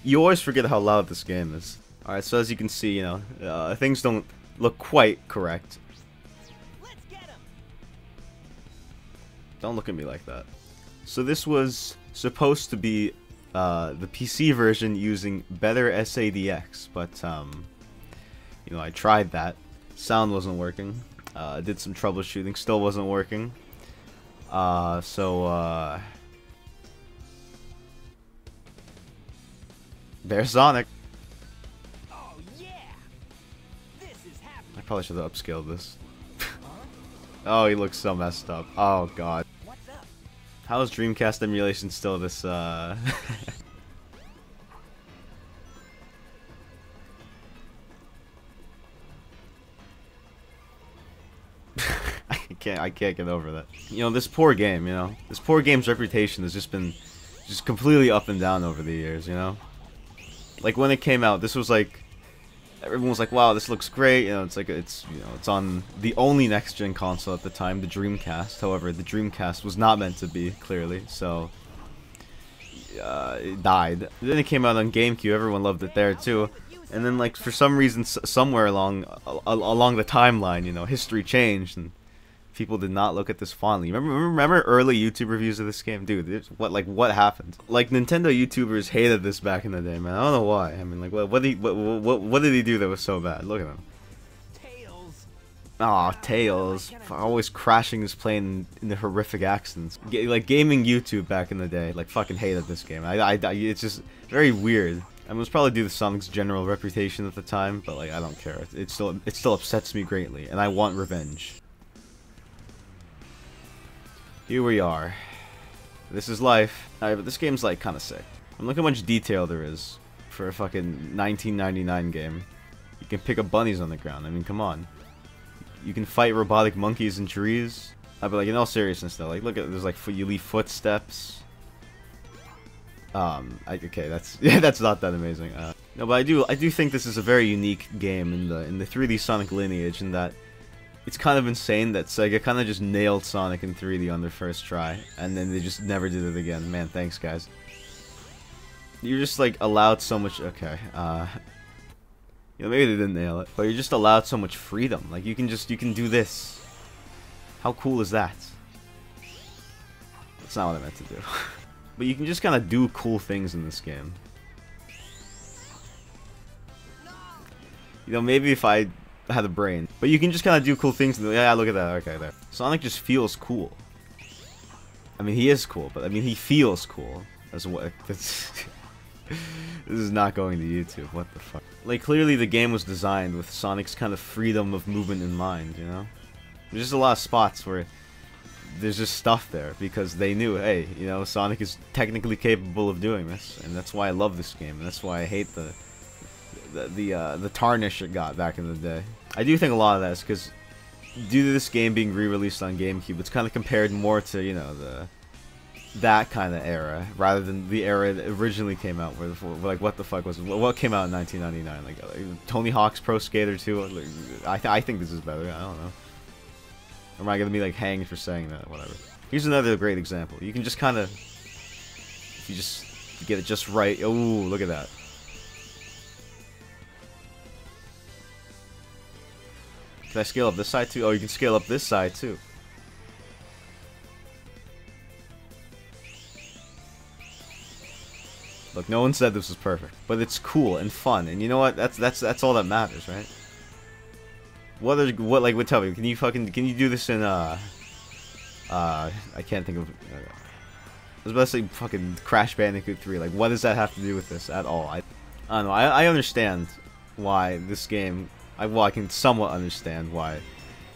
You always forget how loud this game is. Alright, so as you can see, you know, things don't look quite correct. Don't look at me like that. So this was supposed to be the PC version using better SADX, but you know, I tried that. Sound wasn't working. Did some troubleshooting, still wasn't working. There's Sonic. Oh yeah. This is happening. I probably should have upscaled this. Oh, he looks so messed up. Oh god. What's up? How is Dreamcast emulation still this I can't get over that. You know, this poor game, you know. This poor game's reputation has just been completely up and down over the years, you know? Like when it came out, this was like everyone was like, "Wow, this looks great." You know, it's like it's on the only next gen console at the time, the Dreamcast. However, the Dreamcast was not meant to be, clearly, so it died. Then it came out on GameCube. Everyone loved it there too. And then, like, for some reason, somewhere along the timeline, you know, history changed and people did not look at this fondly. Remember early YouTube reviews of this game, dude? What happened? Like, Nintendo YouTubers hated this back in the day, man. I don't know why. I mean, like, what did he do that was so bad? Look at him. Tails. Aw, Tails. Always crashing his plane in the horrific accidents. Like, gaming YouTube back in the day, like, fucking hated this game. It's just very weird. I mean, it was probably due to Sonic's general reputation at the time, but, like, I don't care. It still upsets me greatly, and I want revenge. Here we are. This is life. Alright, but this game's, like, kinda sick. And look how much detail there is for a fucking 1999 game. You can pick up bunnies on the ground. I mean, come on. You can fight robotic monkeys in trees. But, like, in all seriousness, though, like, look at, there's, like, you leave footsteps. Okay, that's yeah, that's not that amazing. No, but I do think this is a very unique game in the 3D Sonic lineage, in that it's kind of insane that Sega kind of just nailed Sonic in 3D on their first try, and then they just never did it again. Man, thanks, guys. You're just, like, allowed so much. Okay, you know, maybe they didn't nail it, but you're just allowed so much freedom. Like, you can do this. How cool is that? That's not what I meant to do. But you can just kind of do cool things in this game. You know, maybe if I had a brain. But you can just kind of do cool things. Yeah, look at that. Okay, there. Sonic just feels cool. I mean, he is cool, but I mean, he feels cool. That's what. That's this is not going to YouTube. What the fuck? Like, clearly the game was designed with Sonic's kind of freedom of movement in mind, you know? There's just a lot of spots where there's just stuff there because they knew, hey, you know, Sonic is technically capable of doing this, and that's why I love this game, and that's why I hate the tarnish it got back in the day. I do think a lot of that is because due to this game being re-released on GameCube, it's kind of compared more to, you know, that kind of era rather than the era that originally came out where, like, what the fuck was what came out in 1999, like Tony Hawk's Pro Skater 2. Like, I think this is better. I don't know. Or am I gonna be, like, hanged for saying that? Whatever. Here's another great example. You can just kind of, if you just get it just right. Oh, look at that. Can I scale up this side too? Oh, you can scale up this side too. Look, no one said this was perfect, but it's cool and fun, and you know what? That's all that matters, right? Tell me, can you do this in, I can't think of, I was about to say fucking Crash Bandicoot 3, like, what does that have to do with this at all? I don't know, I understand why this game, well, I can somewhat understand why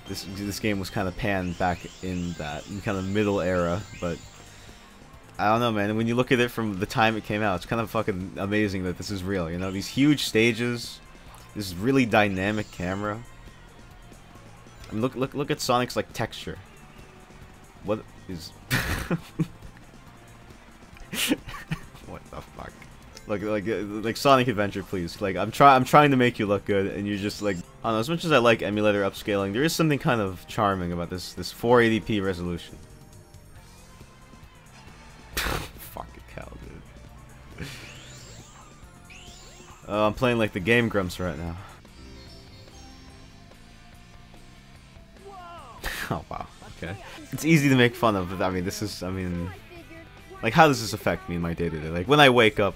this game was kind of panned back in that kind of middle era, but I don't know, man, when you look at it from the time it came out, it's kind of fucking amazing that this is real, you know, these huge stages, this really dynamic camera. I mean, look at Sonic's, like, texture. What is what the fuck? Like Sonic Adventure, please. Like, I'm trying to make you look good, and you're just like, I don't know. As much as I like emulator upscaling, there is something kind of charming about this 480p resolution. Fucking hell, dude. I'm playing like the Game Grumps right now. Oh wow, okay. It's easy to make fun of, but I mean, this is, I mean, like, how does this affect me in my day-to-day? Like, when I wake up,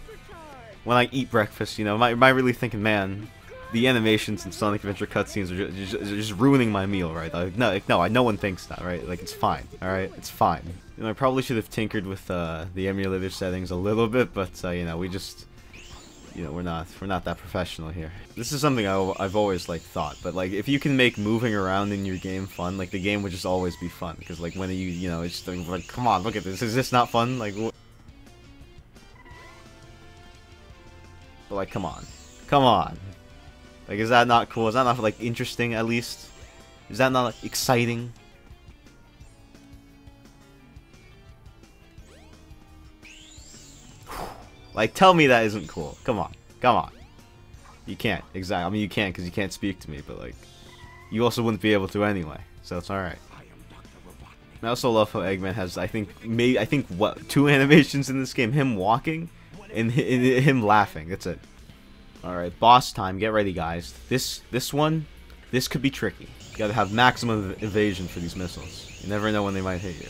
when I eat breakfast, you know, am I really thinking, man, the animations in Sonic Adventure cutscenes are just ruining my meal, right? Like, no one thinks that, right? Like, it's fine, alright? It's fine. You know, I probably should have tinkered with the emulator settings a little bit, but, you know, we just... You know, we're not that professional here. This is something I've always like thought, but like if you can make moving around in your game fun, like the game would just always be fun. Because like when you know, it's just like, come on, look at this. Is this not fun? Like, but like, come on, Like, is that not cool? Is that not like interesting at least? Is that not like, exciting? Like, tell me that isn't cool. Come on. Come on. You can't. Exactly. I mean, you can't because you can't speak to me, but, like, you also wouldn't be able to anyway, so it's alright. I also love how Eggman has, I think, what, 2 animations in this game? Him walking and him laughing. That's it. Alright, boss time. Get ready, guys. This one, this could be tricky. You gotta have maximum evasion for these missiles. You never know when they might hit you.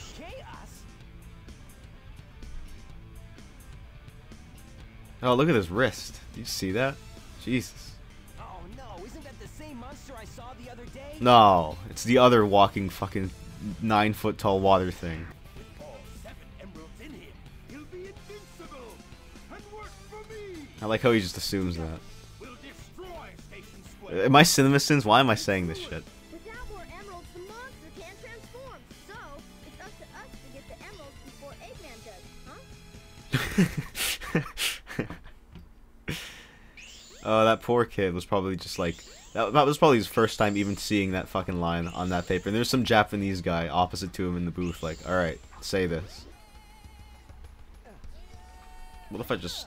Oh, look at his wrist. Did you see that? Jesus. Oh no, isn't that the same monster I saw the other day? No, it's the other walking fucking 9-foot tall water thing. With all 7 emeralds in him, he'll be invincible and work for me. I like how he just assumes that. We'll destroy Station Square. Am I CinemaSins? Why am I saying this shit? Without more emeralds, the monster can't transform. So, it's up to us to get the emeralds before Eggman does, huh? Oh, that poor kid was probably just like... That was probably his first time even seeing that fucking line on that paper. And there's some Japanese guy opposite to him in the booth like, alright, say this. What if I just...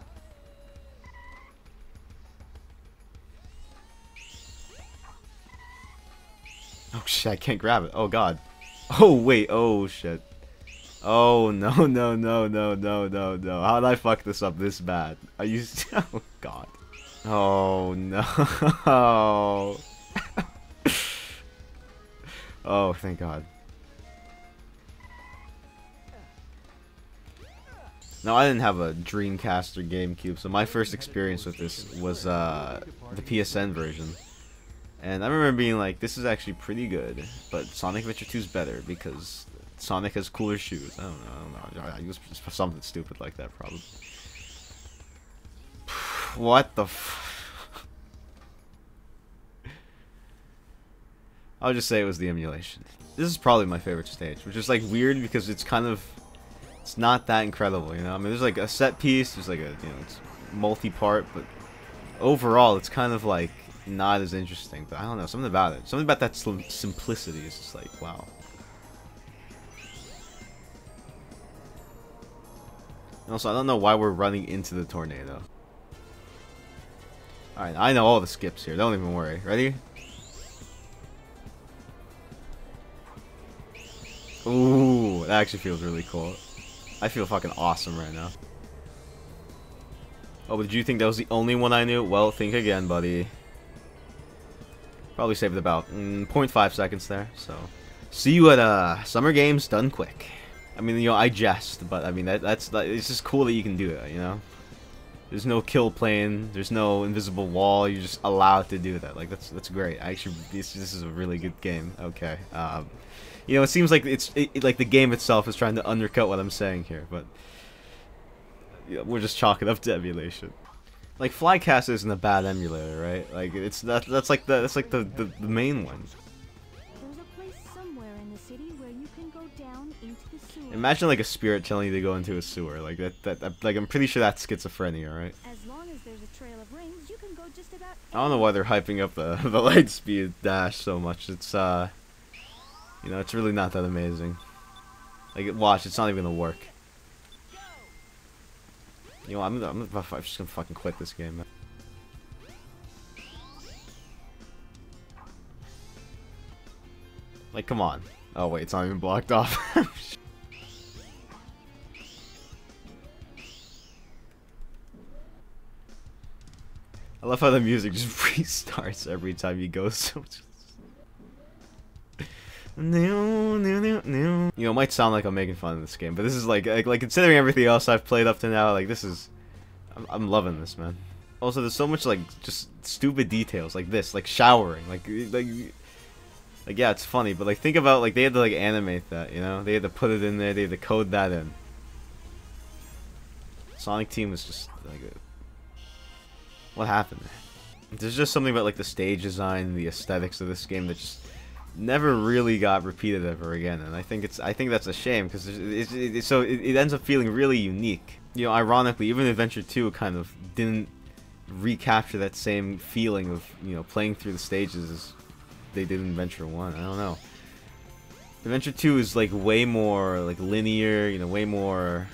Oh shit, I can't grab it. Oh god. Oh wait, oh shit. Oh no. How did I fuck this up this bad? Are you... Oh god. Oh no. Oh, thank god. No, I didn't have a Dreamcast or GameCube, so my first experience with this was the PSN version. And I remember being like, this is actually pretty good, but Sonic Adventure 2 is better because Sonic has cooler shoes. I don't know. I used something stupid like that, probably. What the f... I'll just say it was the emulation. This is probably my favorite stage, which is like weird because it's kind of... It's not that incredible, you know? I mean, there's like a set piece, there's like a, you know, it's multi-part, but overall it's kind of like not as interesting. But I don't know, something about it. Something about that simplicity is just like, wow. And also, I don't know why we're running into the tornado. Alright, I know all the skips here. Don't even worry. Ready? Ooh, that actually feels really cool. I feel fucking awesome right now. Oh, but did you think that was the only one I knew? Well, think again, buddy. Probably saved about 0.5 seconds there, so... See you at, Summer Games done quick. I mean, you know, I jest, but I mean, it's just cool that you can do it, you know? There's no kill plane, there's no invisible wall, you're just allowed to do that. Like, that's great. Actually, this is a really good game. Okay. You know, it seems like like the game itself is trying to undercut what I'm saying here, but yeah, we're just chalking up to emulation. Like, Flycast isn't a bad emulator, right? Like, that's like the main one. There's a place somewhere in the city where you can go down into the sewer. Imagine like a spirit telling you to go into a sewer. Like like I'm pretty sure that's schizophrenia, right? As long as there's a trail of rings, you can go just about. I don't know why they're hyping up the Lightspeed Dash so much. It's you know, it's really not that amazing. Like, watch, it's not even gonna work. You know, I'm just gonna fucking quit this game, man. Like, come on. Oh wait, it's not even blocked off. I love how the music just restarts every time you go. So you know, it might sound like I'm making fun of this game, but this is like considering everything else I've played up to now, like this is, I'm loving this, man. Also, there's so much like just stupid details like this, like showering, like yeah, it's funny, but like think about like they had to like animate that, you know, they had to put it in there, they had to code that in. Sonic Team was just like, what happened? There's just something about like the stage design, the aesthetics of this game that just never really got repeated ever again, and I think that's a shame because it ends up feeling really unique. You know, ironically, even Adventure 2 kind of didn't recapture that same feeling of, you know, playing through the stages as they did in Adventure 1. I don't know. Adventure 2 is like way more like linear, you know, way more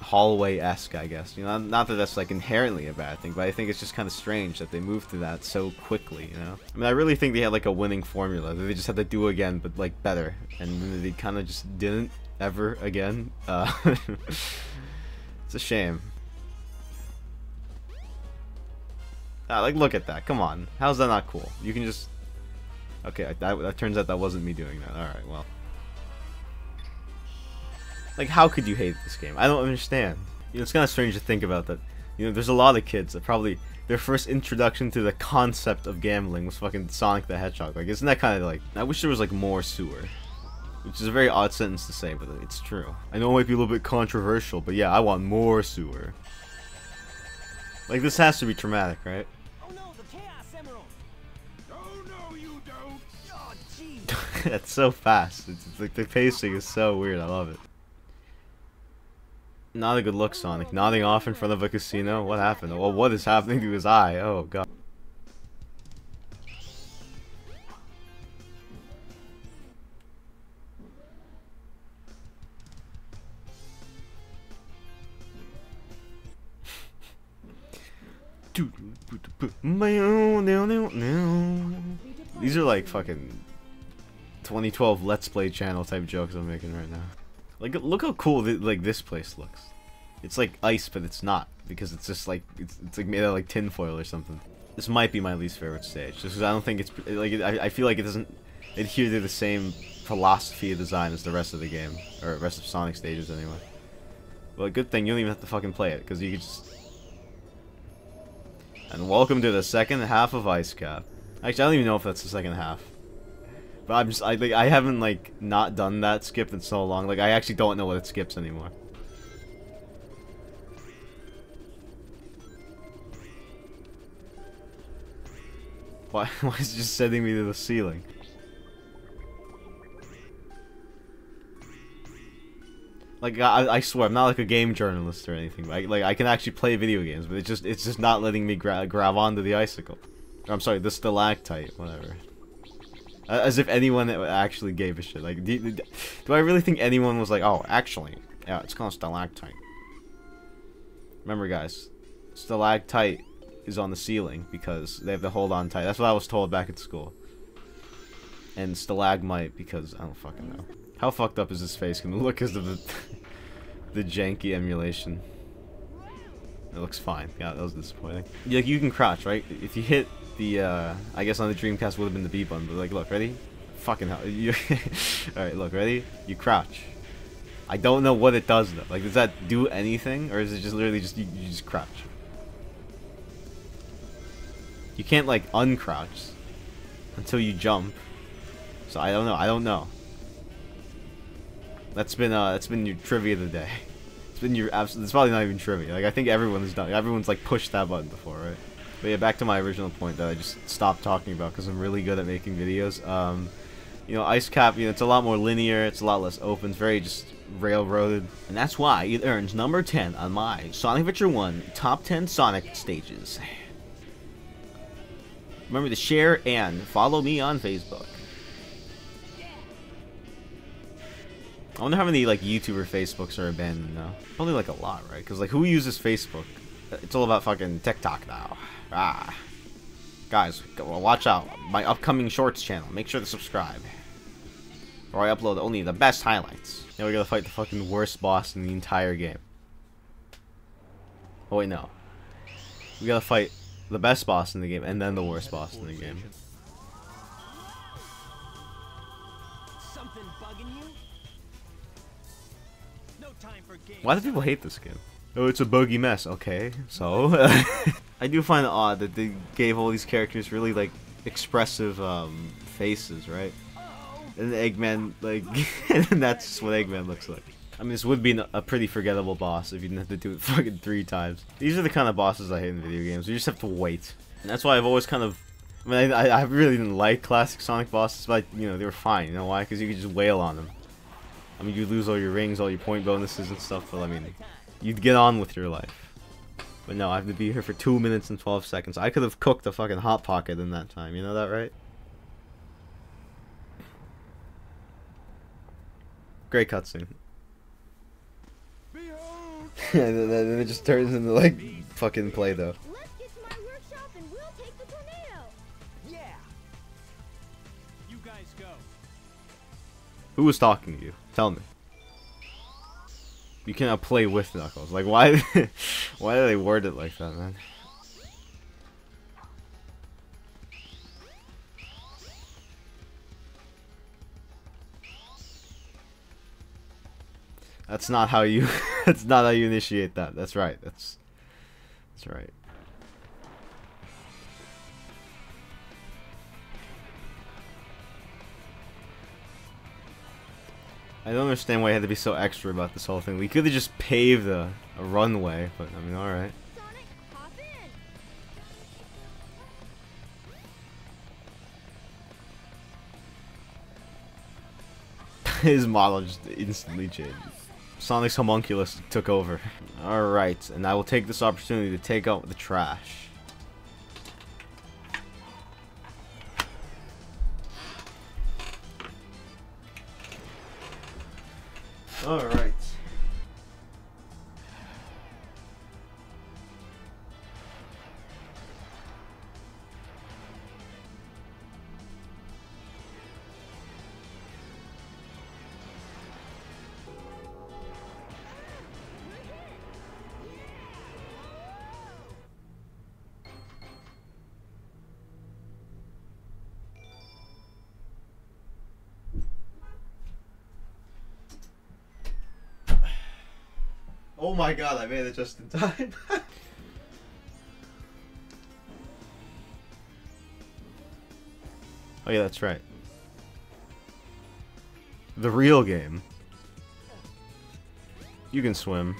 hallway-esque, I guess. You know, not that that's like inherently a bad thing, but I think it's just kind of strange that they moved to that so quickly, you know? I mean, I really think they had like a winning formula that they just had to do again, but like better, and they kind of just didn't ever again. It's a shame. Like, look at that. Come on. How's that not cool? You can just... Okay, that turns out that wasn't me doing that. Alright, well. Like, how could you hate this game? I don't understand. You know, it's kind of strange to think about that. You know, there's a lot of kids that probably their first introduction to the concept of gambling was fucking Sonic the Hedgehog. Like, isn't that kind of like... I wish there was, like, more sewer. Which is a very odd sentence to say, but it's true. I know it might be a little bit controversial, but yeah, I want more sewer. Like, this has to be traumatic, right? Oh no, the Chaos Emerald! Oh no, you don't! Oh gee! It's so fast. It's like the pacing is so weird. I love it. Not a good look, Sonic. Nodding off in front of a casino? What happened? Well, what is happening to his eye? Oh, God. These are like fucking 2012 Let's Play channel type jokes I'm making right now. Like, look how cool like this place looks. It's like ice, but it's not, because it's just like it's like made out of like tinfoil or something. This might be my least favorite stage, just because I don't think it's like I feel like it doesn't adhere to the same philosophy of design as the rest of the game, or the rest of Sonic stages anyway. Well, good thing you don't even have to fucking play it, because you can just. And welcome to the second half of Ice Cap. Actually, I don't even know if that's the second half. But I haven't like not done that skip in so long. Like I actually don't know what it skips anymore. Why is it just sending me to the ceiling? Like I swear I'm not like a game journalist or anything. Like I can actually play video games, but it's just not letting me grab onto the icicle. Or, I'm sorry, the stalactite, whatever. As if anyone actually gave a shit. Like, do I really think anyone was like, oh, actually, yeah, it's called stalactite. Remember, guys, stalactite is on the ceiling because they have to hold on tight. That's what I was told back at school. And stalagmite because I don't fucking know. How fucked up is this face gonna look because of the janky emulation? It looks fine. Yeah, that was disappointing. Like, you can crouch, right? If you hit the, I guess on the Dreamcast would have been the B button, but like, look, ready? Fucking hell. Alright, look, ready? You crouch. I don't know what it does though. Like, does that do anything? Or is it just literally just, you just crouch? You can't, like, uncrouch until you jump. So I don't know. That's been your trivia of the day. It's been your it's probably not even trivia. Like, I think everyone's like pushed that button before, right? But yeah, back to my original point that I just stopped talking about because I'm really good at making videos. You know, Ice Cap, you know, it's a lot more linear, it's a lot less open, it's very just railroaded. And that's why it earns number 10 on my Sonic Adventure 1 Top 10 Sonic Stages. Remember to share and follow me on Facebook. I wonder how many, like, YouTuber Facebooks are abandoned now. Probably, like, a lot, right? Because, like, who uses Facebook? It's all about fucking TikTok now. Ah. Guys, watch out. My upcoming Shorts channel. Make sure to subscribe. Or I upload only the best highlights. Now we gotta fight the fucking worst boss in the entire game. Oh, wait, no. We gotta fight the best boss in the game, and then the worst boss in the game. Something bugging you? No time for games. Why do people hate this game? Oh, it's a buggy mess. Okay, so I do find it odd that they gave all these characters really like expressive faces, right? And Eggman, like, and that's just what Eggman looks like. I mean, this would be a pretty forgettable boss if you didn't have to do it fucking 3 times. These are the kind of bosses I hate in video games. You just have to wait. And that's why I've always kind of... I mean, I really didn't like classic Sonic bosses, but, you know, they were fine. You know why? Because you could just wail on them. I mean, you lose all your rings, all your point bonuses and stuff, but I mean, you'd get on with your life. But no, I have to be here for 2 minutes and 12 seconds. I could have cooked a fucking Hot Pocket in that time. You know that, right? Great cutscene. And then it just turns into like fucking Play-Doh. Let's get to my workshop and we'll take the tornado. Yeah. You guys go. Who was talking to you? Tell me. You cannot play with Knuckles. Like, why? Why do they word it like that, man? That's not how you. That's not how you initiate that. That's right. That's right. I don't understand why I had to be so extra about this whole thing. We could have just paved a runway, but I mean, all right. Sonic, hop in. His model just instantly changed. Sonic's homunculus took over. Alright, and I will take this opportunity to take out the trash. Alright. Oh my god, I made it just in time. Oh yeah, that's right. The real game. You can swim.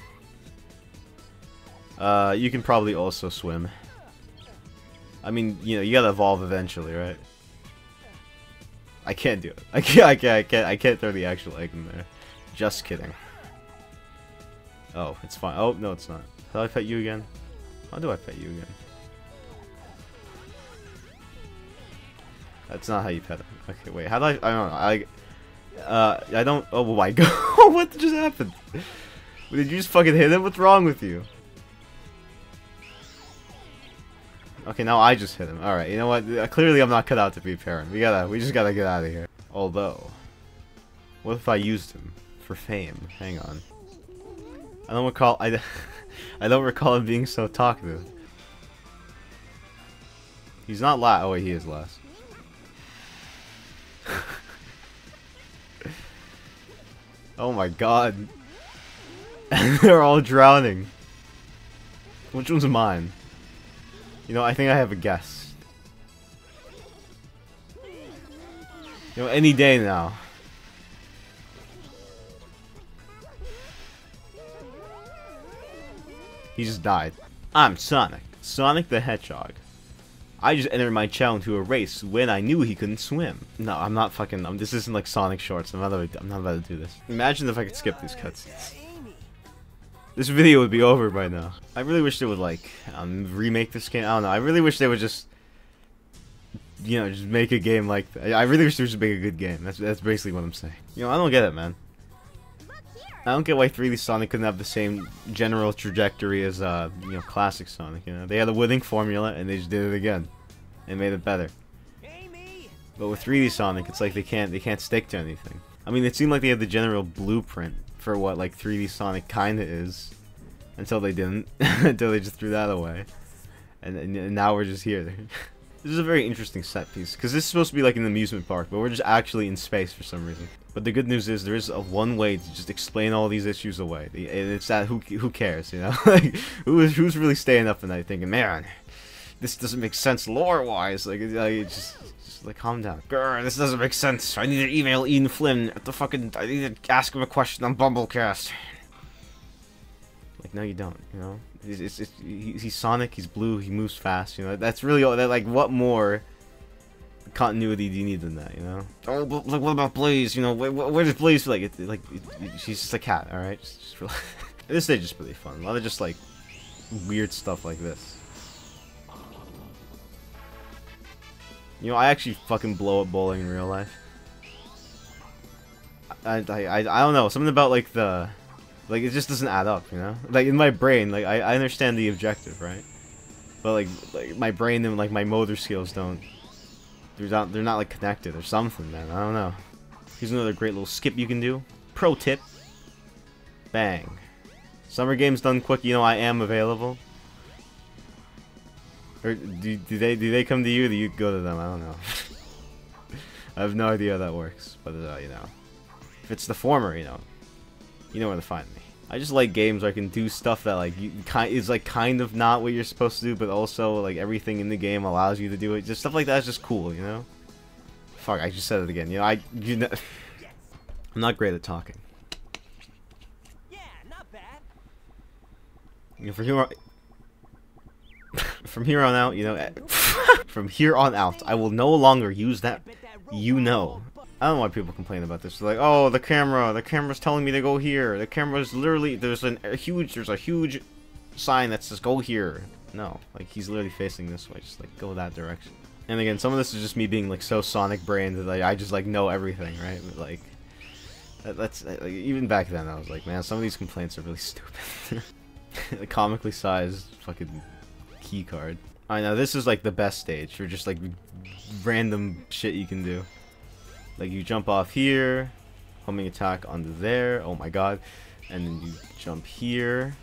You can probably also swim. I mean, you know, you gotta evolve eventually, right? I can't do it. I can't throw the actual egg in there. Just kidding. Oh, it's fine. Oh, no, it's not. How do I pet you again? How do I pet you again? That's not how you pet him. Okay, wait. How do I don't know. I don't. Oh my god. What just happened? Did you just fucking hit him? What's wrong with you? Okay, now I just hit him. Alright, you know what? Clearly I'm not cut out to be a parent. We just gotta get out of here. Although, what if I used him for fame? Hang on. I don't recall. I don't recall him being so talkative. He's not last. Oh wait, he is last. Oh my god. They're all drowning. Which one's mine? You know, I think I have a guess. You know, any day now. He just died. I'm Sonic. Sonic the Hedgehog. I just entered my challenge to a race when I knew he couldn't swim. No, I'm not fucking... this isn't like Sonic Shorts. I'm not about to do this. Imagine if I could skip these cutscenes. This video would be over by now. I really wish they would, like, remake this game. I don't know. I really wish they would just... You know, just make a game like that. I really wish they would just make a good game. That's basically what I'm saying. You know, I don't get it, man. I don't get why 3D Sonic couldn't have the same general trajectory as, you know, classic Sonic, you know? They had a winning formula, and they just did it again. And made it better. But with 3D Sonic, it's like they can't stick to anything. I mean, it seemed like they had the general blueprint for what, like, 3D Sonic kinda is. Until they didn't. Until they just threw that away. and now we're just here. This is a very interesting set piece, because this is supposed to be like an amusement park, but we're just actually in space for some reason. But the good news is there is a one way to just explain all these issues away, and it's that who cares, you know? Like, who's really staying up at night thinking, man, this doesn't make sense lore-wise, like just like, calm down. Grr, this doesn't make sense. I need to email Ian Flynn at the fucking, I need to ask him a question on Bumblecast. Like, no you don't, you know? He's Sonic, he's blue, he moves fast, you know? That's really all, that, like, what more continuity do you need than that, you know? Oh, but, like, what about Blaze, you know? Where does Blaze feel like? She's just a cat, alright? Just relax. This stage is really fun. A lot of just, like, weird stuff like this. You know, I actually fucking blow up bowling in real life. I don't know, something about, like, like, it just doesn't add up, you know? Like, in my brain, like, I understand the objective, right? But, like my brain and, like, my motor skills don't... They're not, like, connected or something, man. I don't know. Here's another great little skip you can do. Pro tip. Bang. Summer games done quick, you know I am available. Or, do they come to you, or do you go to them? I don't know. I have no idea how that works, but, you know. If it's the former, you know where to find me. I just like games where I can do stuff that like is like kind of not what you're supposed to do, but also like everything in the game allows you to do it. Just stuff like that is just cool, you know. Fuck, I just said it again. You know, I'm not great at talking. Yeah, not bad. You know, from here on out, you know, from here on out, I will no longer use that. You know. I don't know why people complain about this. They're like, oh, the camera's telling me to go here. The camera's literally, there's a huge sign that says go here. No, like, he's literally facing this way. Just, like, go that direction. And again, some of this is just me being, like, so Sonic brained that, like, I just, like, know everything, right? But, like, that's, like, even back then, I was like, man, some of these complaints are really stupid. The comically sized fucking key card. I know, this is, like, the best stage for just, like, random shit you can do. Like, you jump off here, homing attack onto there, oh my god, and then you jump here.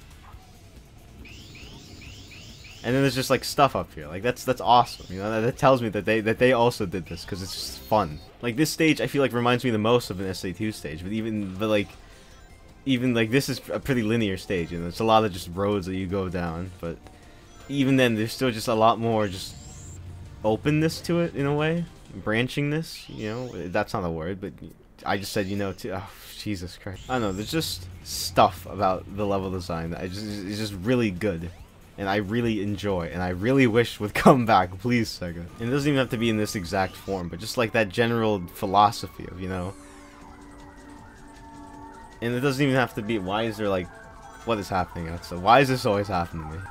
And then there's just, like, stuff up here. Like, that's awesome, you know, that tells me that they also did this, because it's just fun. Like, this stage, I feel like, reminds me the most of an SA2 stage, but even, this is a pretty linear stage, you know, it's a lot of just roads that you go down, but even then, there's still just a lot more just openness to it, in a way. Branchingness, you know, that's not a word, but I just said, you know, too. Oh, Jesus Christ. I don't know, there's just stuff about the level design that it's just really good, and I really enjoy, and I really wish would come back, please, Sega. And it doesn't even have to be in this exact form, but just like that general philosophy of, you know. And it doesn't even have to be, why is there, like, what is happening outside? Why is this always happening to me?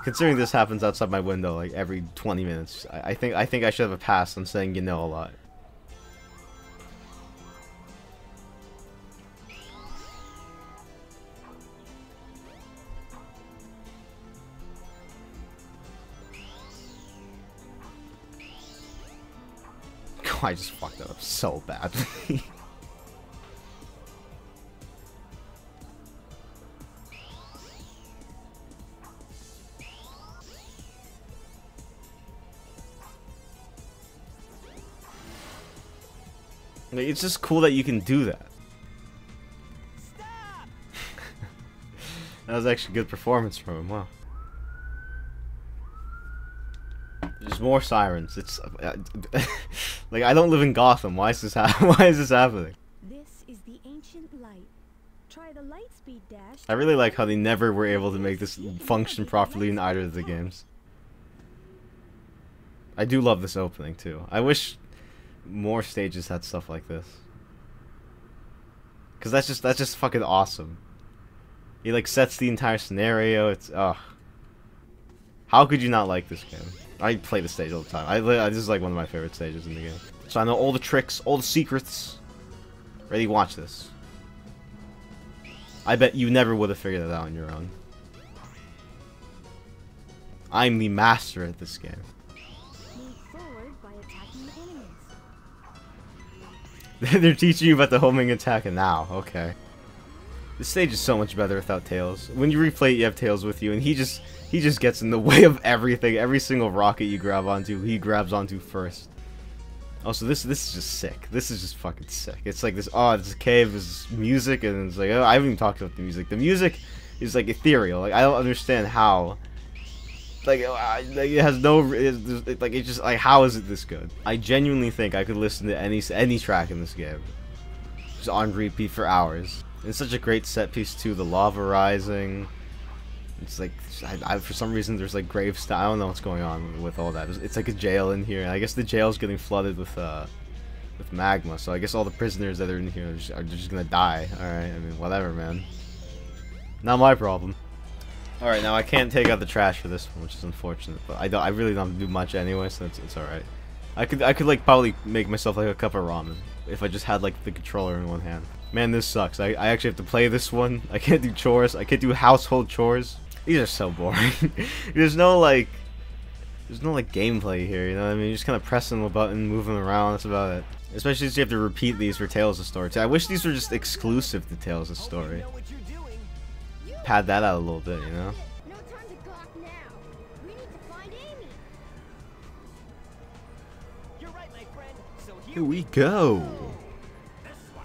Considering this happens outside my window like every 20 minutes, I think I should have a pass on saying you know a lot. I just fucked that up so badly. Like, it's just cool that you can do that. That was actually a good performance from him. Wow. There's more sirens. It's like, I don't live in Gotham. Why is this why is this happening? This is the ancient light. Try the light speed dash. I really like how they never were able to make this function properly in either of the games. I do love this opening too. I wish more stages had stuff like this, cause that's just fucking awesome. He like sets the entire scenario. It's how could you not like this game? I play this stage all the time. This is like one of my favorite stages in the game. So I know all the tricks, all the secrets. Ready? Watch this. I bet you never would have figured it out on your own. I'm the master at this game. They're teaching you about the homing attack now, okay. This stage is so much better without Tails. When you replay it, you have Tails with you, and he just gets in the way of everything. Every single rocket you grab onto, he grabs onto first. Also, this is just sick. This is just fucking sick. It's like this. Oh, this cave is music, and it's like, oh, I haven't even talked about the music. The music is like ethereal. Like I don't understand how. Like it has no. Like it's just like, how is it this good? I genuinely think I could listen to any track in this game, just on repeat for hours. It's such a great set piece too. The lava rising. It's like for some reason there's like gravestone. I don't know what's going on with all that. It's like a jail in here. And I guess the jail's getting flooded with magma. So I guess all the prisoners that are in here are just gonna die. All right. I mean, whatever, man. Not my problem. All right, now I can't take out the trash for this one, which is unfortunate. But I really don't do much anyway, so it's all right. I could like probably make myself like a cup of ramen if I just had like the controller in one hand. Man, this sucks. I actually have to play this one. I can't do chores. I can't do household chores. These are so boring. There's no like gameplay here, you know what I mean? You're just kind of pressing the button, moving around, that's about it. Especially since you have to repeat these for Tales of Story. I wish these were just exclusive to Tales of Story. Pad that out a little bit, you know? No time to gawk now. We need to find Amy. You're right, my friend. So Here we go.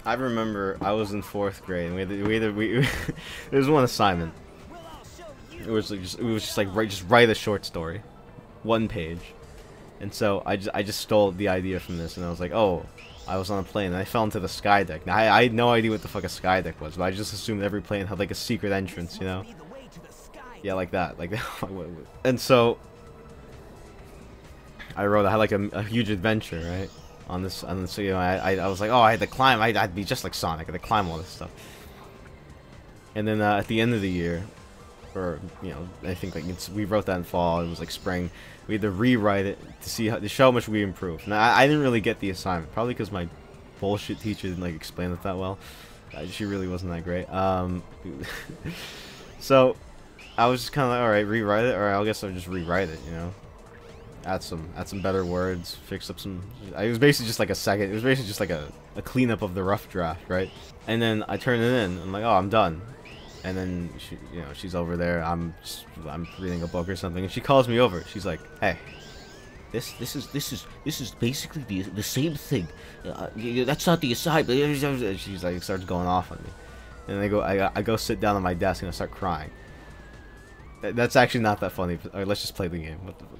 I remember I was in 4th grade and there was one assignment. It was just like write a short story, 1 page, and so I just stole the idea from this, and I was like, oh, I was on a plane and I fell into the sky deck. Now I had no idea what the fuck a sky deck was, but I just assumed every plane had like a secret entrance, you know? Yeah, like that, like that. And so I had like a huge adventure, right? On this, and so you know, I was like, oh, I had to climb. I'd be just like Sonic. I had to climb all this stuff. And then at the end of the year, or you know, I think like we wrote that in fall. It was like spring. We had to rewrite it to show how much we improved. Now I didn't really get the assignment, probably because my bullshit teacher didn't like explain it that well. She really wasn't that great. So I was just kind of like, all right, rewrite it, or I guess I'll just rewrite it, you know. Add some better words, fix up some. It was basically just like It was basically just like a cleanup of the rough draft, right? And then I turned it in. I'm like, oh, I'm done. And then she's over there. I'm reading a book or something, and she calls me over. She's like, hey, this is basically the same thing. That's not the assignment. She's like starts going off on me, and I go sit down on my desk and I start crying. That's actually not that funny. But, let's just play the game. What the fuck?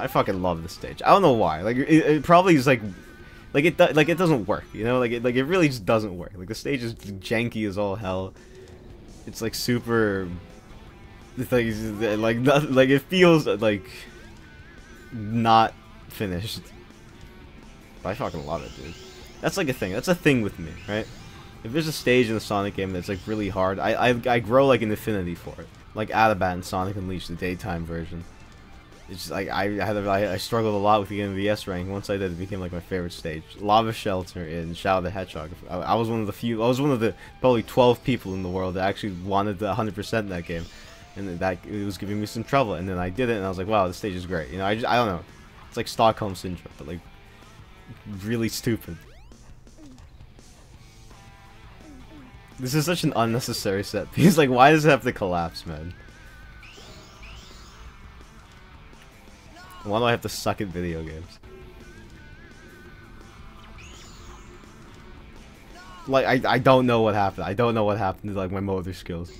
I fucking love this stage. I don't know why. Like it probably is like it doesn't work. You know, like it really just doesn't work. Like the stage is janky as all hell. It's like super. It's like it feels like not finished. But I fucking love it, dude. That's like a thing. That's a thing with me, right? If there's a stage in a Sonic game that's like really hard, I grow like an affinity for it. Like Adabat and Sonic Unleashed, the daytime version. It's just like I struggled a lot with the NVS rank. Once I did, it became like my favorite stage. Lava Shelter in Shadow the Hedgehog. I was one of the few. I was one of the probably 12 people in the world that actually wanted the 100% that game, and that it was giving me some trouble. And then I did it, and I was like, wow, this stage is great. You know, I don't know. It's like Stockholm Syndrome, but like really stupid. This is such an unnecessary set piece. Like, why does it have to collapse, man? Why do I have to suck at video games? Like, I don't know what happened. I don't know what happened to like my motor skills.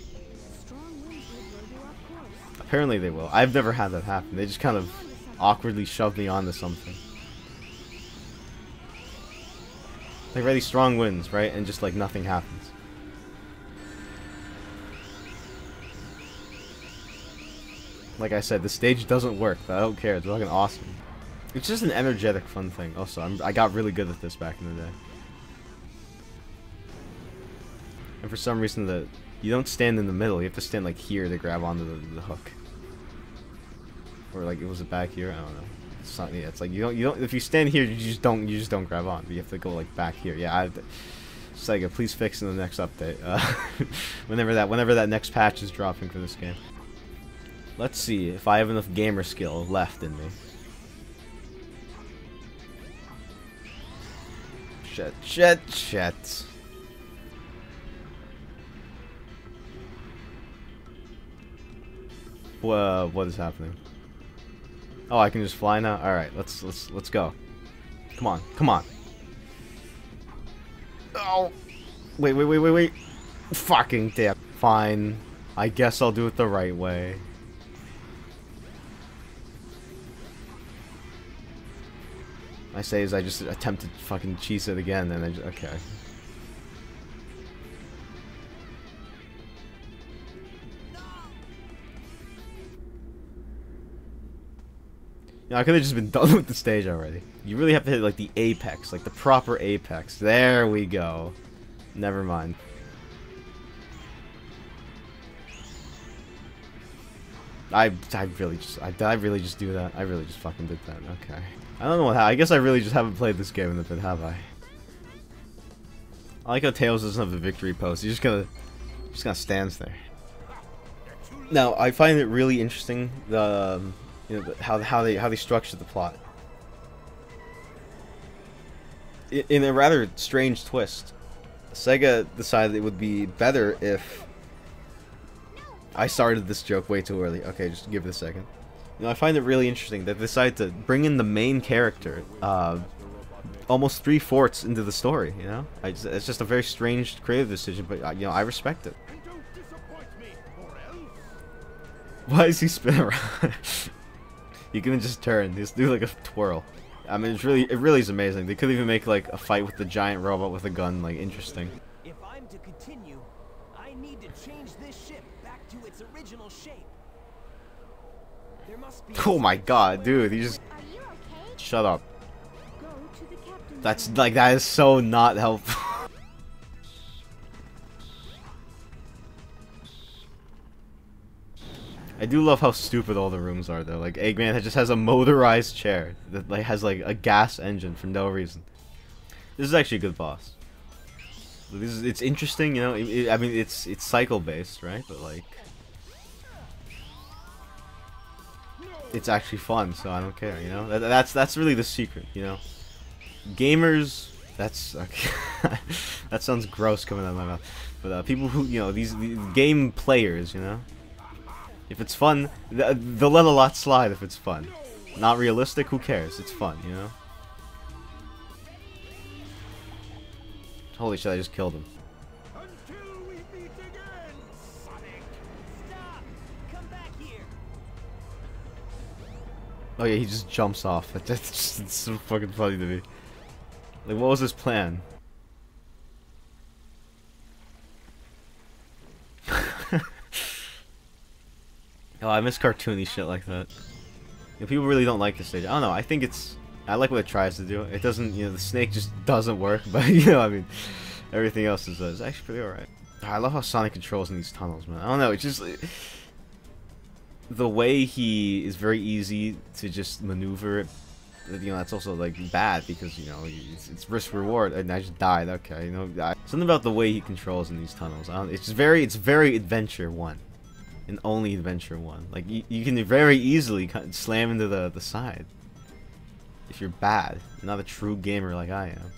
Apparently they will. I've never had that happen. They just kind of awkwardly shoved me onto something. Like really strong winds, right? And just like nothing happens. Like I said, the stage doesn't work, but I don't care. It's fucking awesome. It's just an energetic, fun thing. Also, I got really good at this back in the day. And for some reason, you don't stand in the middle. You have to stand like here to grab onto the hook. Or like, was it back here? I don't know. It's not. Yeah, it's like you don't. If you stand here, you just don't grab on. You have to go like back here. Yeah, it's like please fix in the next update. Whenever that next patch is dropping for this game. Let's see if I have enough gamer skill left in me. Shit. What is happening? Oh, I can just fly now. All right, let's go. Come on, come on. Oh, wait. Fucking damn. Fine. I guess I'll do it the right way. I say is I just attempted to fucking cheese it again, and I just, okay. You know, I could have just been done with the stage already. You really have to hit like the apex, like the proper apex. There we go. Never mind. I really just do that? I really just fucking did that. Okay. I don't know what I guess I really just haven't played this game in a bit, have I? I like how Tails doesn't have the victory pose. He just kind of stands there. Now, I find it really interesting the you know how they structure the plot. In a rather strange twist, Sega decided it would be better if I started this joke way too early. Okay, just give it a second. You know, I find it really interesting that they decided to bring in the main character almost 3/4 into the story. You know, it's just a very strange creative decision, but you know, I respect it. And don't disappoint me, or else. Why is he spinning around? You can just turn. Just do like a twirl. I mean, it really is amazing. They could even make like a fight with the giant robot with a gun like interesting. If I'm to continue, I need to change this ship back to its original shape. There must be Oh my god, dude, you just Are you okay? shut up. Go to the captain's That's room. like that is so not helpful. I do love how stupid all the rooms are though. Like Eggman just has a motorized chair that like has like a gas engine for no reason. This is actually a good boss. It's interesting, you know. I mean, it's cycle based, right? But like, it's actually fun, so I don't care. You know, that's really the secret. You know, gamers. That's okay. That sounds gross coming out of my mouth. But people who these game players, you know. If it's fun, they'll let a lot slide if it's fun. Not realistic, who cares? It's fun, you know? Holy shit, I just killed him. Until we meet again, Sonic. Stop! Come back here. Oh yeah, he just jumps off. That's just, it's so fucking funny to me. Like, what was his plan? Oh, I miss cartoony shit like that. You know, people really don't like this stage. I don't know. I think I like what it tries to do. It doesn't. You know, the snake just doesn't work. But you know, I mean, everything else is actually pretty alright. I love how Sonic controls in these tunnels, man. I don't know. It's just the way he is very easy to just maneuver. You know, that's also like bad because you know it's risk reward. And I just died. Okay, you know, something about the way he controls in these tunnels. It's very Adventure 1. And only Adventure 1. Like, you can very easily slam into the side. If you're bad. Not a true gamer like I am.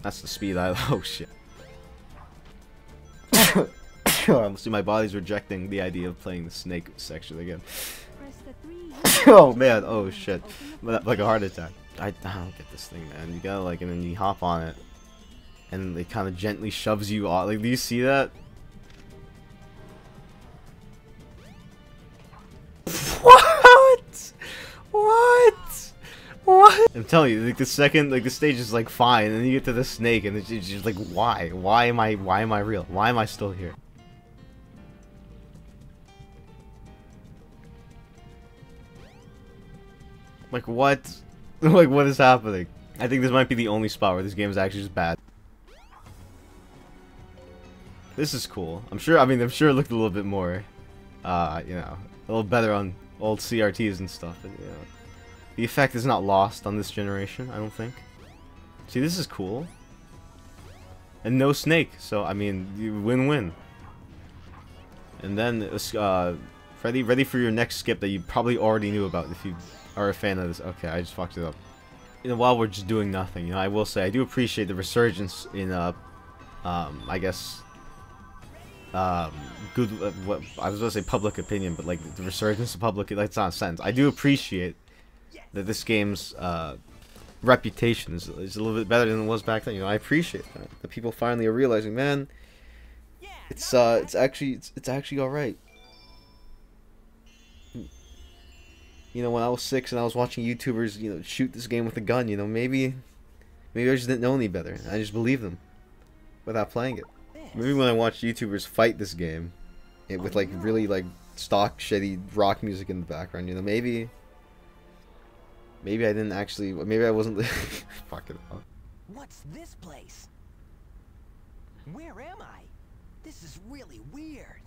That's the speed I... Oh, shit. See, my body's rejecting the idea of playing the snake section again. Press the 3. Oh, man. Oh, shit. Like a heart attack. I don't get this thing, man. You gotta, like, and then you hop on it. And it kind of gently shoves you off. Like, do you see that? What? What? What? I'm telling you, like the stage is like fine, and then you get to the snake, and it's just like, why? Why am I real? Why am I still here? Like what? Like what is happening? I think this might be the only spot where this game is actually just bad. This is cool. I'm sure it looked a little bit more, you know, a little better on old CRTs and stuff. And, you know, the effect is not lost on this generation, I don't think. See, this is cool. And no snake, so, I mean, you win-win. And then, ready for your next skip that you probably already knew about if you are a fan of this. Okay, I just fucked it up. You know, while we're just doing nothing, you know, I will say, I do appreciate the resurgence in, I guess... good, what I was gonna say public opinion, but like the resurgence of public, that's not sense. I do appreciate that this game's reputation is a little bit better than it was back then. You know, I appreciate that people finally are realizing, man, it's actually all right. You know, when I was 6 and I was watching YouTubers, you know, shoot this game with a gun, you know, maybe I just didn't know any better. I just believed them without playing it. Maybe when I watched YouTubers fight this game, with like really like stock shitty rock music in the background, you know, maybe I didn't actually, maybe I wasn't fucking up. What's this place? Where am I? This is really weird.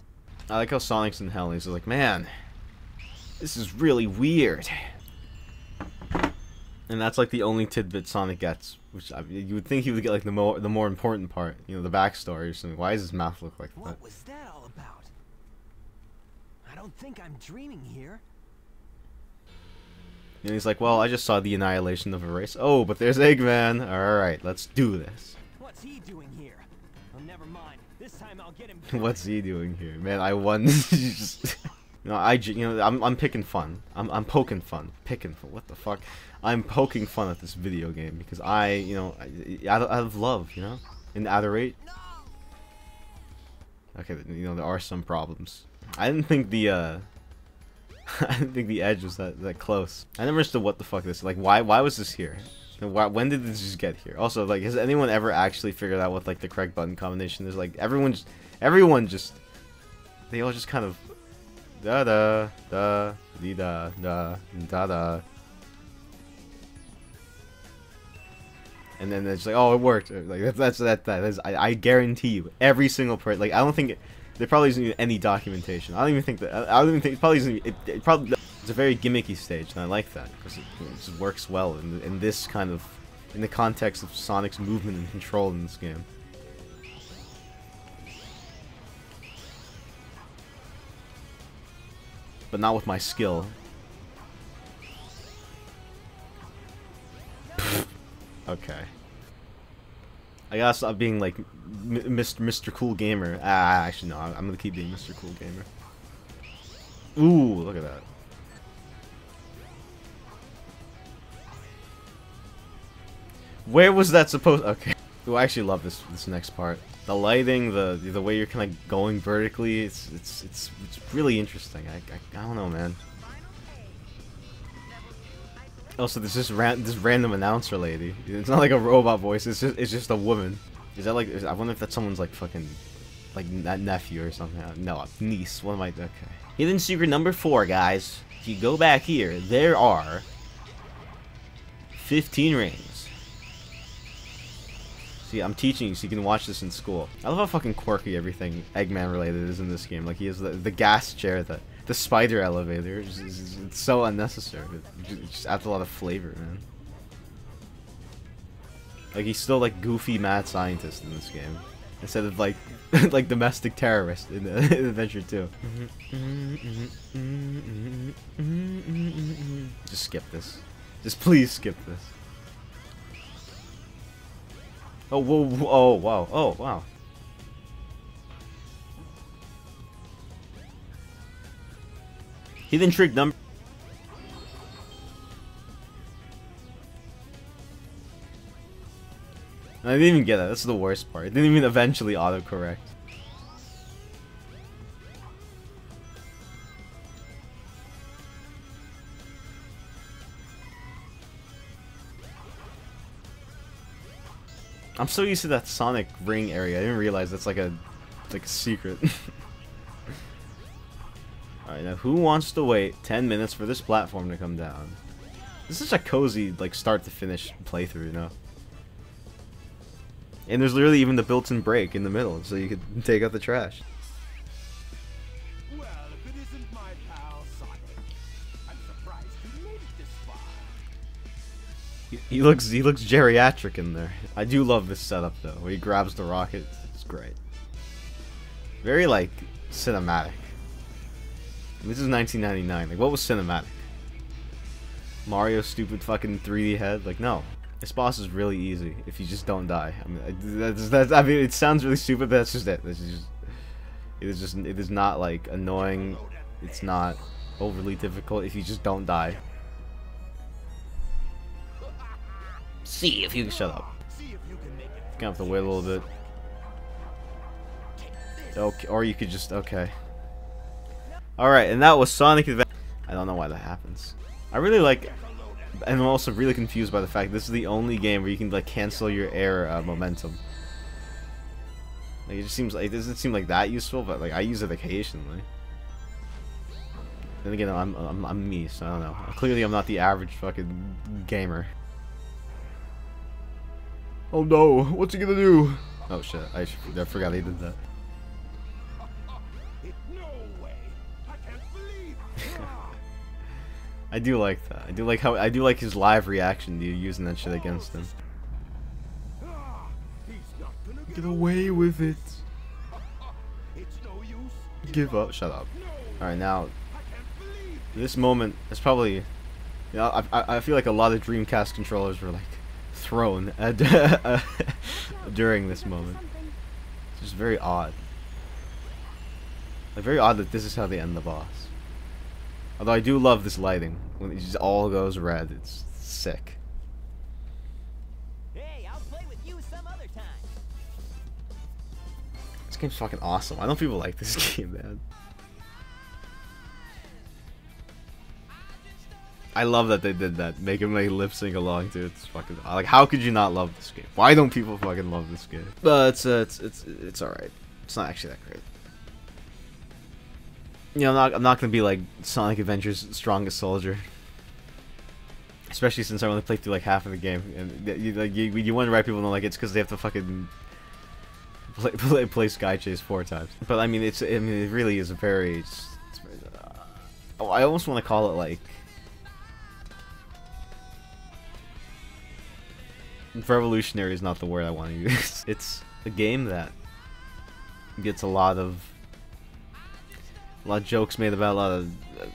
I like how Sonic's in hell and he's like, man, this is really weird. And that's like the only tidbit Sonic gets, which you would think he would get like the more important part, you know, the backstory or something. Why does his mouth look like that? What was that all about? I don't think I'm dreaming here. And he's like, well, I just saw the annihilation of a race. Oh, but there's Eggman. Alright, let's do this. What's he doing here? Oh, never mind. This time I'll get him. What's he doing here? Man, I won. Just, you know, I'm picking fun. I'm poking fun. Picking fun. What the fuck? I'm poking fun at this video game because you know, out of love, you know? And adorate. Okay, you know, there are some problems. I didn't think the edge was that close. I never understood what the fuck this, like, why was this here? And when did this just get here? Also, like, has anyone ever actually figured out what like the correct button combination is? Like, everyone just they all just kind of da da da dee da da da da, and then it's like, oh, it worked. Like that is, I guarantee you, every single person. Like, I don't think there probably isn't even any documentation. I don't even think it probably isn't. It probably, it's a very gimmicky stage, and I like that because it just works well in this kind of, in the context of Sonic's movement and control in this game. But not with my skill. Okay. I gotta stop being like Mr. Cool Gamer. Actually no, I'm gonna keep being Mr. Cool Gamer. Ooh, look at that. Where was that supposed? Okay. Ooh, I actually love this next part. The lighting, the way you're kind of going vertically, it's really interesting. I don't know, man. Also, there's this random announcer lady. It's not like a robot voice. It's just a woman. Is that like? I wonder if that's someone's like fucking, like that nephew or something. No, a niece. What am I? Okay. Hidden secret number 4, guys. If you go back here, there are 15 rings. See, I'm teaching you so you can watch this in school. I love how fucking quirky everything Eggman related is in this game. Like, he has the gas chair, the spider elevator. It's so unnecessary. It just adds a lot of flavor, man. Like, he's still like goofy mad scientist in this game, instead of like like domestic terrorist in Adventure 2. Just skip this. Just please skip this. Oh, whoa, oh, wow, oh, wow. Hidden trick number... I didn't even get that. That's the worst part. It didn't even eventually autocorrect. I'm so used to that Sonic ring area. I didn't realize that's like a secret. Alright, now who wants to wait 10 minutes for this platform to come down? This is such a cozy, like, start to finish playthrough, you know? And there's literally even the built-in break in the middle, so you could take out the trash. Well, if it isn't my pal Sonic, I'm surprised he made it this far. He looks geriatric in there. I do love this setup though, where he grabs the rocket. It's great. Very like cinematic. This is 1999. Like, what was cinematic? Mario's stupid fucking 3D head? Like, no. This boss is really easy if you just don't die. I mean, I mean, it sounds really stupid, but that's just it. This is just... It is not like annoying. It's not overly difficult if you just don't die. See if you can shut up. Gonna have to wait a little bit. Okay, or you could just okay. All right, and that was Sonic Adventure. I don't know why that happens. I really like, and I'm also really confused by the fact this is the only game where you can like cancel your air momentum. Like it just seems like it doesn't seem like that useful, but like I use it occasionally. Then again, I'm me, so I don't know. Clearly, I'm not the average fucking gamer. Oh no, what's he gonna do? Oh shit, I forgot he did that. No way. I can't believe. I do like that. I do like his live reaction to you using that shit against him. He's not gonna Get away with it. It's no use. Give up. Shut up. Alright, now, I can't believe. this moment is probably... You know, I feel like a lot of Dreamcast controllers were, like, thrown during this moment. It's just very odd. Like, very odd that this is how they end the boss. Although I do love this lighting. When it just all goes red, it's sick. Hey, I'll play with you some other time. This game's fucking awesome. I know people like this game, man. I love that they did that. Make him like lip sync along to it. It's fucking like, how could you not love this game? Why don't people fucking love this game? But it's alright. It's not actually that great. You know, I'm not gonna be like Sonic Adventure's Strongest Soldier, especially since I only played through like half of the game, and you wonder why people don't like it. It's because they have to fucking play Sky Chase 4 times. But I mean, it really is a very. I almost want to call it like. Revolutionary is not the word I want to use. It's a game that gets a lot of jokes made about, a lot of,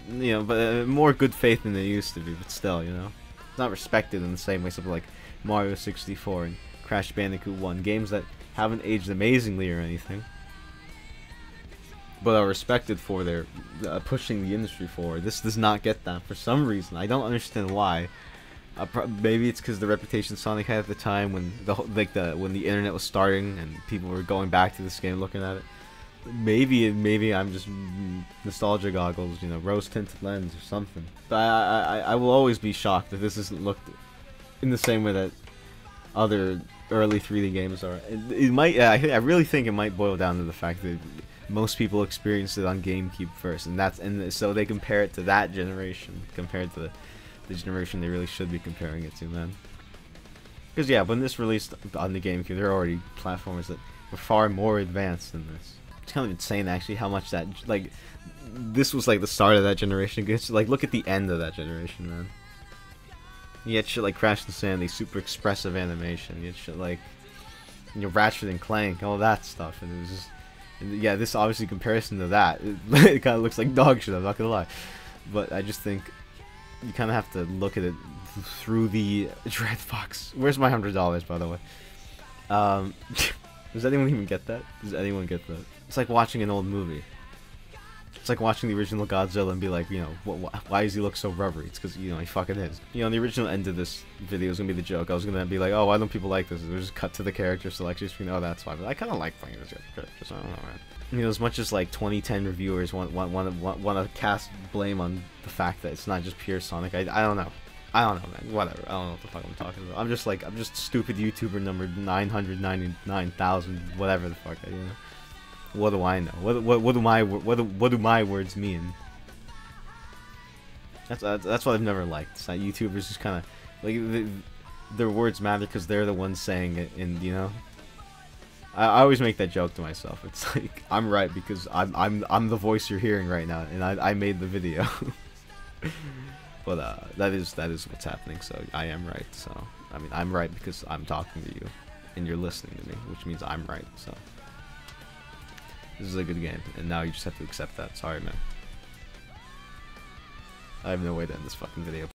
you know, but more good faith than they used to be, but still, you know. It's not respected in the same way something like Mario 64 and Crash Bandicoot 1, games that haven't aged amazingly or anything, but are respected for their pushing the industry forward. This does not get that for some reason. I don't understand why. Maybe it's because the reputation Sonic had at the time when when the internet was starting and people were going back to this game looking at it. Maybe I'm just nostalgia goggles, you know, rose-tinted lens or something. But I will always be shocked that this isn't looked in the same way that other early 3D games are. It might. I really think it might boil down to the fact that most people experienced it on GameCube first, and so they compare it to that generation compared to the generation they really should be comparing it to, man. Because yeah, when this released on the GameCube, there were already platformers that were far more advanced than this. It's kind of insane actually how much that, like, this was like the start of that generation. It's like, look at the end of that generation, man. You had shit like Crash and Sandy, super expressive animation. You had shit like, you know, Ratchet and Clank, all that stuff, and it was just, and yeah, this obviously comparison to that, it kind of looks like dog shit. I'm not gonna lie, but I just think you kind of have to look at it through the Dread Fox. Where's my $100, by the way? Does anyone even get that? Does anyone get that? It's like watching an old movie. It's like watching the original Godzilla and be like, you know, why does he look so rubbery? It's because, you know, he fucking is. You know, the original end of this video was going to be the joke. I was going to be like, oh, why don't people like this? It was just cut to the character selection screen. Oh, that's fine. But I kind of like playing this characters. I don't know, man. You know, as much as like 2010 reviewers want to cast blame on the fact that it's not just pure Sonic, I don't know. I don't know, man. Whatever. I don't know what the fuck I'm talking about. I'm just stupid YouTuber number 999,000, whatever the fuck. You know. What do I know? What do my words mean? That's what I've never liked. It's that YouTubers just kind of like their words matter because they're the ones saying it, and you know. I always make that joke to myself. It's like I'm right because I'm the voice you're hearing right now, and I made the video. But that is what's happening. So I am right. So I mean I'm right because I'm talking to you, and you're listening to me, which means I'm right. So this is a good game, and now you just have to accept that. Sorry, man. I have no way to end this fucking video.